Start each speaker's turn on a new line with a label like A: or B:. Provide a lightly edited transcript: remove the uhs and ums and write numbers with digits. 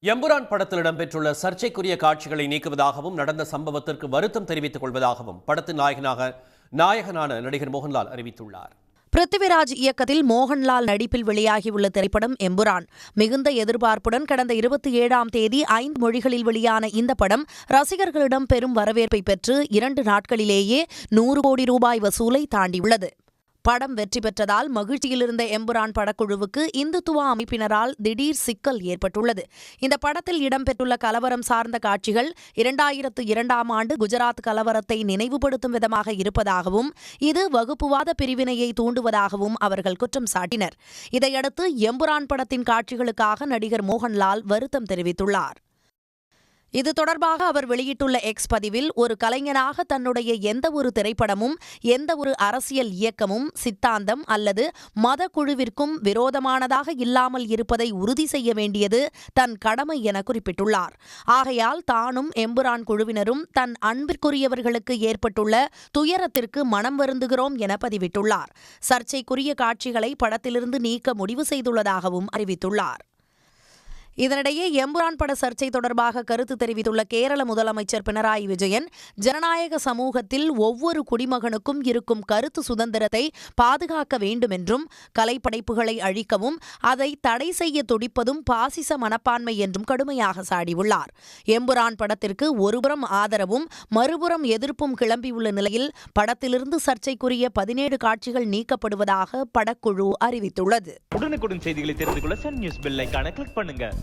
A: எம்புரான் படத்தில் இடம்பெற்றுள்ள சர்ச்சைக்குரிய காட்சிகளை நீக்குவதாகவும் நடந்த சம்பவத்திற்கு வருத்தம் தெரிவித்துக் கொள்வதாகவும் படத்தின் நாயகனான நடிகர் மோகன்லால் அறிவித்துள்ளார்.
B: பிருத்திவிராஜ் இயக்கத்தில் மோகன்லால் நடிப்பில் வெளியாகியுள்ள திரைப்படம் எம்புரான். மிகுந்த எதிர்பார்ப்புடன் கடந்த 27ஆம் தேதி 5 மொழிகளில் வெளியான இந்த படம் ரசிகர்களிடம் பெரும் வரவேற்பை பெற்று 2 நாட்களிலேயே 100 கோடி ரூபாய் வசூலை தாண்டியுள்ளது. படம் வெற்றி பெற்றதால் மகிழ்ச்சியிலிருந்த எம்புரான் படக்குழுவுக்கு இந்துத்துவ அமைப்பினரால் திடீர் சிக்கல் ஏற்பட்டுள்ளது. இந்த படத்தில் இடம்பெற்றுள்ள கலவரம் சார்ந்த காட்சிகள் 2002ஆம் ஆண்டு குஜராத் கலவரத்தை நினைவுபடுத்தும் விதமாக இருப்பதாகவும் இது வகுப்புவாத பிரிவினையை தூண்டுவதாகவும் அவர்கள் குற்றம் சாட்டினர். இதையடுத்து எம்புரான் படத்தின் காட்சிகளுக்காக நடிகர் மோகன்லால் வருத்தம் தெரிவித்துள்ளார். இது தொடர்பாக அவர் வெளியிட்டுள்ள எக்ஸ் பதிவில், ஒரு கலைஞனாக தன்னுடைய எந்தவொரு திரைப்படமும் எந்தவொரு அரசியல் இயக்கமும் சித்தாந்தம் அல்லது மத குழுவிற்கும் விரோதமானதாக இல்லாமல் இருப்பதை உறுதி செய்ய வேண்டியது தன் கடமை என குறிப்பிட்டுள்ளார். ஆகையால் தானும் எம்புரான் குழுவினரும் தன் அன்பிற்குரியவர்களுக்கு ஏற்பட்டுள்ள துயரத்திற்கு மனம் வருந்துகிறோம் என பதிவிட்டுள்ளார். சர்ச்சைக்குரிய காட்சிகளை படத்திலிருந்து நீக்க முடிவு செய்துள்ளதாகவும் அறிவித்துள்ளார். இதனிடையே எம்புரான் பட சர்ச்சை தொடர்பாக கருத்து தெரிவித்துள்ள கேரள முதலமைச்சர் பினராயி விஜயன், ஜனநாயக சமூகத்தில் ஒவ்வொரு குடிமகனுக்கும் இருக்கும் கருத்து சுதந்திரத்தை பாதுகாக்க வேண்டும் என்றும், கலைப்படைப்புகளை அழிக்கவும் அதை தடை செய்ய துடிப்பதும் பாசிச மனப்பான்மை என்றும் கடுமையாக சாடியுள்ளார். எம்புரான் படத்திற்கு ஒருபுறம் ஆதரவும் மறுபுறம் எதிர்ப்பும் கிளம்பியுள்ள நிலையில் படத்திலிருந்து சர்ச்சைக்குரிய 17 காட்சிகள் நீக்கப்படுவதாக படக்குழு அறிவித்துள்ளது.
C: உடனுக்குடன் செய்திகளை தெரிந்து கொள்ள சன் நியூஸ் பெல் ஐகானை கிளிக் பண்ணுங்க.